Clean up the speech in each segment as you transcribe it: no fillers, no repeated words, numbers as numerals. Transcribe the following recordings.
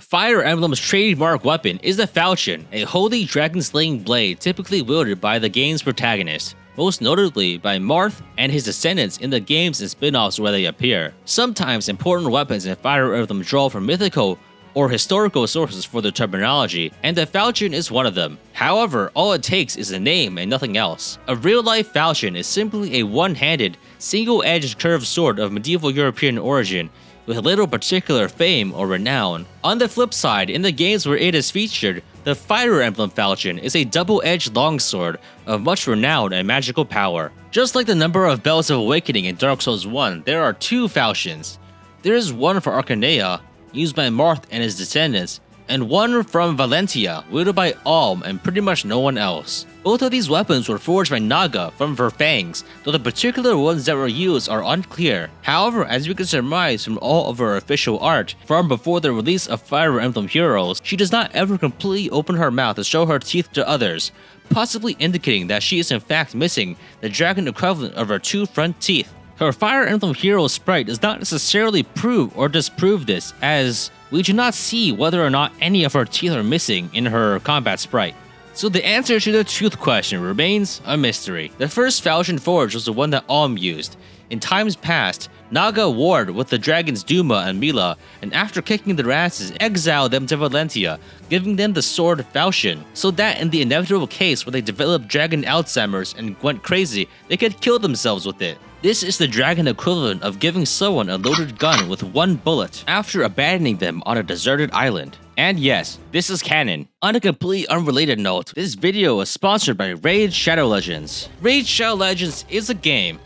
Fire Emblem's trademark weapon is the Falchion, a holy dragon-slaying blade typically wielded by the game's protagonist, most notably by Marth and his descendants in the games and spin-offs where they appear. Sometimes important weapons in Fire Emblem draw from mythical or historical sources for their terminology, and the Falchion is one of them. However, all it takes is a name and nothing else. A real-life Falchion is simply a one-handed, single-edged curved sword of medieval European origin with little particular fame or renown. On the flip side, in the games where it is featured, the Fire Emblem Falchion is a double-edged longsword of much renown and magical power. Just like the number of Bells of Awakening in Dark Souls 1, there are two Falchions. There is one for Arcanea, used by Marth and his descendants, and one from Valentia, wielded by Alm and pretty much no one else. Both of these weapons were forged by Naga from her fangs, though the particular ones that were used are unclear. However, as we can surmise from all of her official art from before the release of Fire Emblem Heroes, she does not ever completely open her mouth to show her teeth to others, possibly indicating that she is in fact missing the dragon equivalent of her two front teeth. Her Fire Emblem Heroes sprite does not necessarily prove or disprove this, as we do not see whether or not any of her teeth are missing in her combat sprite. So the answer to the tooth question remains a mystery. The first Falchion forge was the one that Alm used. In times past, Naga warred with the dragons Duma and Mila, and after kicking their asses, exiled them to Valentia, giving them the sword Falchion, so that in the inevitable case where they developed dragon Alzheimer's and went crazy, they could kill themselves with it. This is the dragon equivalent of giving someone a loaded gun with one bullet after abandoning them on a deserted island. And yes, this is canon. On a completely unrelated note, this video is sponsored by Raid Shadow Legends. Raid Shadow Legends is a game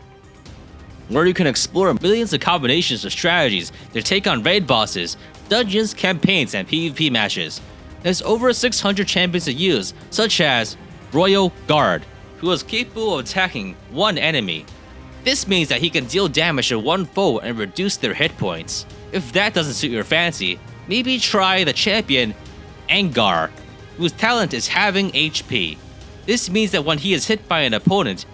where you can explore millions of combinations of strategies to take on raid bosses, dungeons, campaigns, and PvP matches. There's over 600 champions to use, such as Royal Guard, who is capable of attacking one enemy. This means that he can deal damage to one foe and reduce their hit points. If that doesn't suit your fancy, maybe try the champion Angar, whose talent is halving HP. This means that when he is hit by an opponent,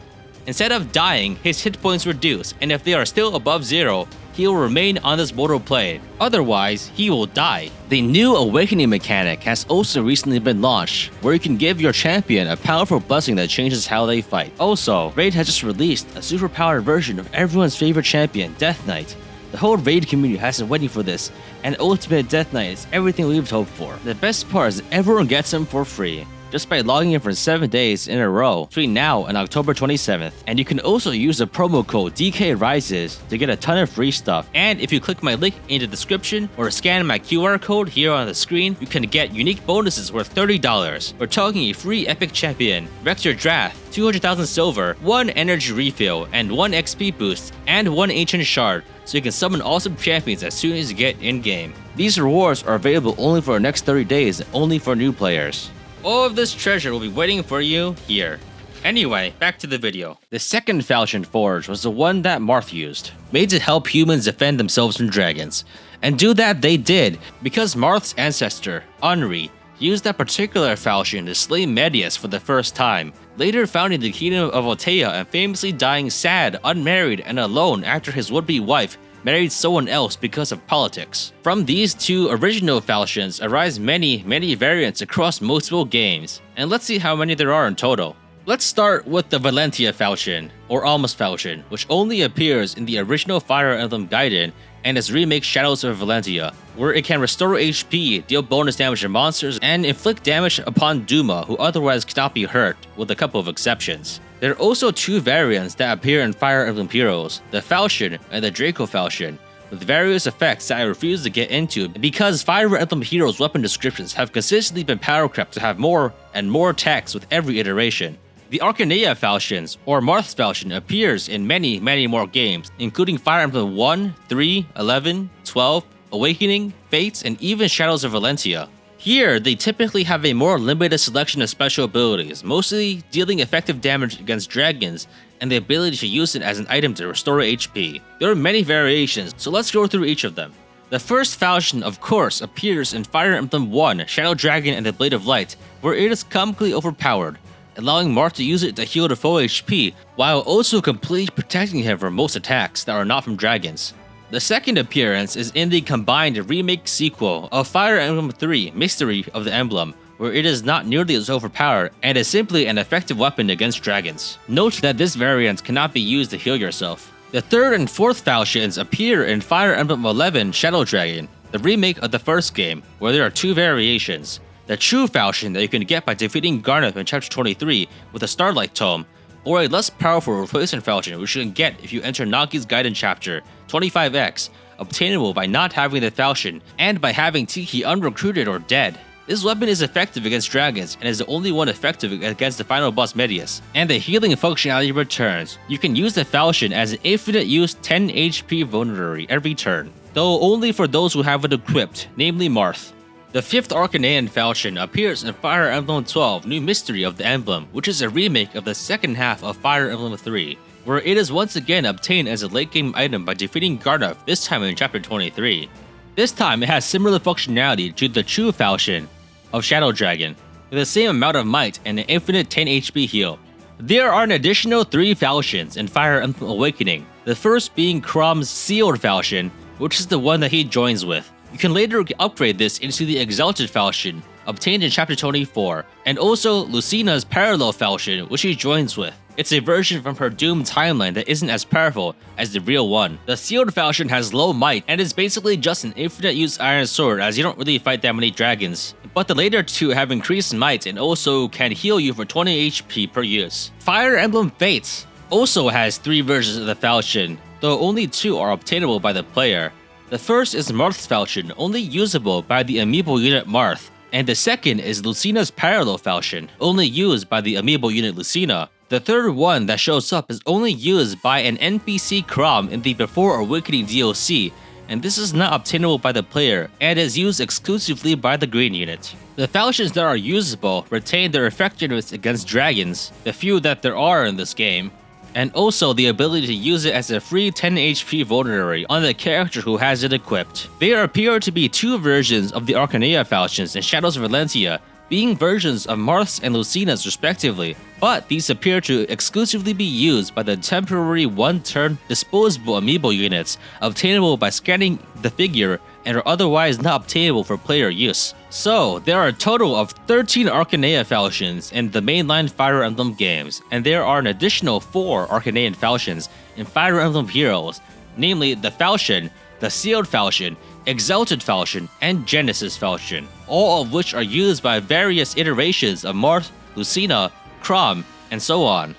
instead of dying, his hit points reduce, and if they are still above 0, he will remain on this mortal plane. Otherwise, he will die. The new Awakening mechanic has also recently been launched, where you can give your champion a powerful blessing that changes how they fight. Also, Raid has just released a superpowered version of everyone's favorite champion, Death Knight. The whole Raid community has been waiting for this, and Ultimate Death Knight is everything we've hoped for. The best part is everyone gets him for free, just by logging in for 7 days in a row between now and October 27th. And you can also use the promo code DKRises to get a ton of free stuff. And if you click my link in the description or scan my QR code here on the screen, you can get unique bonuses worth $30. We're talking a free epic champion, Vector Drath, 200,000 silver, 1 energy refill, and 1 XP boost, and 1 ancient shard, so you can summon awesome champions as soon as you get in-game. These rewards are available only for the next 30 days and only for new players. All of this treasure will be waiting for you here. Anyway, back to the video. The second Falchion forge was the one that Marth used, made to help humans defend themselves from dragons. And do that they did, because Marth's ancestor, Anri, used that particular Falchion to slay Medius for the first time, later founding the kingdom of Altea and famously dying sad, unmarried, and alone after his would-be wife married someone else because of politics. From these two original Falchions arise many variants across multiple games, and let's see how many there are in total. Let's start with the Valentia Falchion, or Almost Falchion, which only appears in the original Fire Emblem Gaiden and its remake Shadows of Valentia, where it can restore HP, deal bonus damage to monsters, and inflict damage upon Duma, who otherwise cannot be hurt, with a couple of exceptions. There are also two variants that appear in Fire Emblem Heroes, the Falchion and the Draco Falchion, with various effects that I refuse to get into because Fire Emblem Heroes weapon descriptions have consistently been power crept to have more and more text with every iteration. The Arcanea Falchions, or Marth's Falchion, appears in many more games, including Fire Emblem 1, 3, 11, 12, Awakening, Fates, and even Shadows of Valentia. Here, they typically have a more limited selection of special abilities, mostly dealing effective damage against dragons and the ability to use it as an item to restore HP. There are many variations, so let's go through each of them. The first Falchion, of course, appears in Fire Emblem 1, Shadow Dragon and the Blade of Light, where it is comically overpowered, allowing Marth to use it to heal the full HP, while also completely protecting him from most attacks that are not from dragons. The second appearance is in the combined remake sequel of Fire Emblem 3 Mystery of the Emblem, where it is not nearly as overpowered and is simply an effective weapon against dragons. Note that this variant cannot be used to heal yourself. The third and fourth Falchions appear in Fire Emblem 11 Shadow Dragon, the remake of the first game, where there are two variations. The true Falchion that you can get by defeating Garnet in Chapter 23 with a Starlight Tome, or a less powerful replacement Falchion which you can get if you enter Naga's Guidance Chapter 25X, obtainable by not having the Falchion and by having Tiki unrecruited or dead. This weapon is effective against dragons and is the only one effective against the final boss Medius, and the healing functionality returns. You can use the Falchion as an infinite use 10 HP vulnerary every turn, though only for those who have it equipped, namely Marth. The fifth Arcanean Falchion appears in Fire Emblem 12 New Mystery of the Emblem, which is a remake of the second half of Fire Emblem 3, where it is once again obtained as a late game item by defeating Garnet, this time in Chapter 23. This time it has similar functionality to the true Falchion of Shadow Dragon, with the same amount of might and an infinite 10 HP heal. There are an additional 3 Falchions in Fire Emblem Awakening, the first being Chrom's Sealed Falchion, which is the one that he joins with. You can later upgrade this into the Exalted Falchion, obtained in Chapter 24, and also Lucina's Parallel Falchion, which he joins with. It's a version from her Doom timeline that isn't as powerful as the real one. The Sealed Falchion has low might and is basically just an infinite use iron sword, as you don't really fight that many dragons. But the later two have increased might and also can heal you for 20 HP per use. Fire Emblem Fates also has 3 versions of the Falchion, though only 2 are obtainable by the player. The first is Marth's Falchion, only usable by the amiibo unit Marth, and the second is Lucina's Parallel Falchion, only used by the amiibo unit Lucina. The third one that shows up is only used by an NPC Chrom in the Before Awakening DLC, and this is not obtainable by the player and is used exclusively by the green unit. The Falchions that are usable retain their effectiveness against dragons, the few that there are in this game, and also the ability to use it as a free 10 HP vulnerary on the character who has it equipped. There appear to be 2 versions of the Arcanea Falchions in Shadows of Valentia, being versions of Marth's and Lucina's respectively, but these appear to exclusively be used by the temporary one-turn disposable amiibo units obtainable by scanning the figure and are otherwise not obtainable for player use. So, there are a total of 13 Arcanea Falchions in the mainline Fire Emblem games, and there are an additional 4 Arcanean Falchions in Fire Emblem Heroes, namely the Falchion, the Sealed Falchion, Exalted Falchion, and Genesis Falchion, all of which are used by various iterations of Marth, Lucina, Chrom, and so on.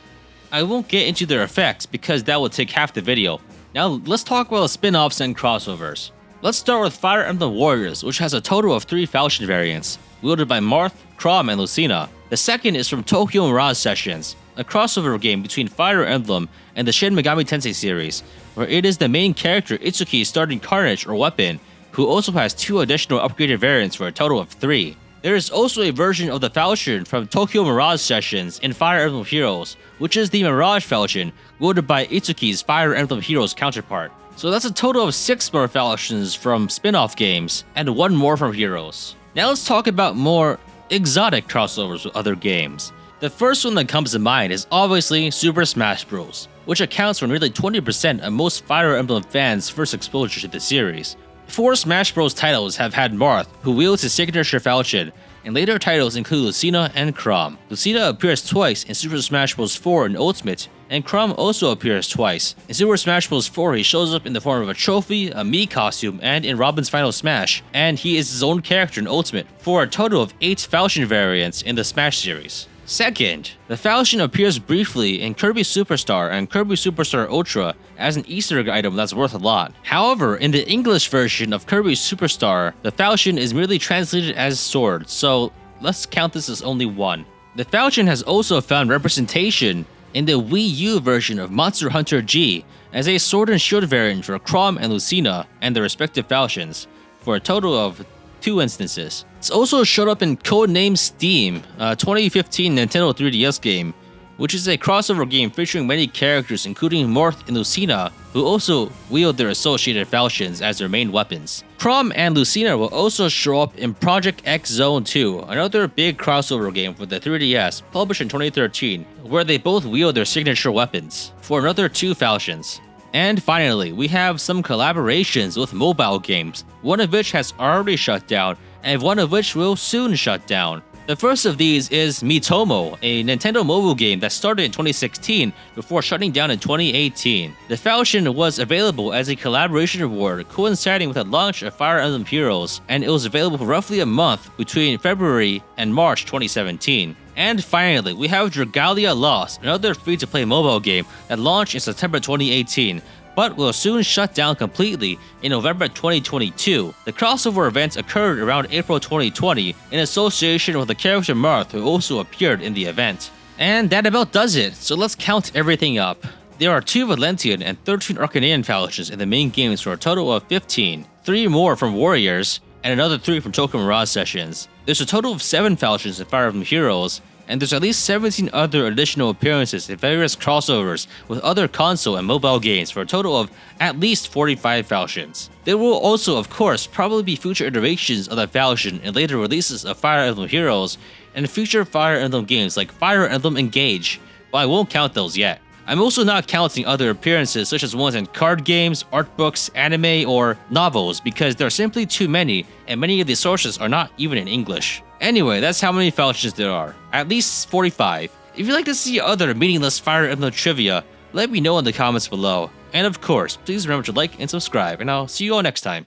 I won't get into their effects because that will take half the video. Now let's talk about the spin-offs and crossovers. Let's start with Fire Emblem Warriors, which has a total of 3 Falchion variants, wielded by Marth, Chrom, and Lucina. The second is from Tokyo Mirage Sessions, a crossover game between Fire Emblem and the Shin Megami Tensei series, where it is the main character Itsuki's starting Carnage or weapon, who also has 2 additional upgraded variants for a total of 3. There is also a version of the Falchion from Tokyo Mirage Sessions in Fire Emblem Heroes, which is the Mirage Falchion, wielded by Itsuki's Fire Emblem Heroes counterpart. So that's a total of 6 more Falchions from spin-off games, and 1 more from Heroes. Now let's talk about more exotic crossovers with other games. The first one that comes to mind is obviously Super Smash Bros., which accounts for nearly 20% of most Fire Emblem fans' first exposure to the series. 4 Smash Bros. Titles have had Marth, who wields his signature Falchion, and later titles include Lucina and Chrom. Lucina appears twice in Super Smash Bros. 4 in Ultimate, and Chrom also appears twice. In Super Smash Bros. 4, he shows up in the form of a trophy, a Mii costume, and in Robin's Final Smash, and he is his own character in Ultimate, for a total of 8 Falchion variants in the Smash series. Second, the Falchion appears briefly in Kirby Superstar and Kirby Superstar Ultra as an Easter egg item that's worth a lot. However, in the English version of Kirby Superstar, the Falchion is merely translated as sword, so let's count this as only 1. The Falchion has also found representation in the Wii U version of Monster Hunter G as a sword and shield variant for Chrom and Lucina and their respective Falchions, for a total of 2 instances. It's also showed up in Codename Steam, a 2015 Nintendo 3DS game, which is a crossover game featuring many characters including Marth and Lucina, who also wield their associated Falchions as their main weapons. Chrom and Lucina will also show up in Project X Zone 2, another big crossover game for the 3DS, published in 2013, where they both wield their signature weapons, for another 2 Falchions. And finally, we have some collaborations with mobile games, one of which has already shut down, and one of which will soon shut down. The first of these is Miitomo, a Nintendo mobile game that started in 2016 before shutting down in 2018. The Falchion was available as a collaboration award coinciding with the launch of Fire Emblem Heroes, and it was available for roughly a month between February and March 2017. And finally, we have Dragalia Lost, another free-to-play mobile game that launched in September 2018, but will soon shut down completely in November 2022. The crossover event occurred around April 2020 in association with the character Marth, who also appeared in the event. And that about does it, so let's count everything up. There are 2 Valentian and 13 Arcanian Falchions in the main games for a total of 15, 3 more from Warriors, and another 3 from Tokyo Mirage Sessions. There's a total of 7 Falchions in Fire Emblem Heroes, and there's at least 17 other additional appearances in various crossovers with other console and mobile games for a total of at least 45 Falchions. There will also, of course, probably be future iterations of the Falchion in later releases of Fire Emblem Heroes and future Fire Emblem games like Fire Emblem Engage, but I won't count those yet. I'm also not counting other appearances such as ones in card games, art books, anime, or novels because there are simply too many, and many of these sources are not even in English. Anyway, that's how many Falchions there are. At least 45. If you'd like to see other meaningless Fire Emblem trivia, let me know in the comments below. And of course, please remember to like and subscribe, and I'll see you all next time.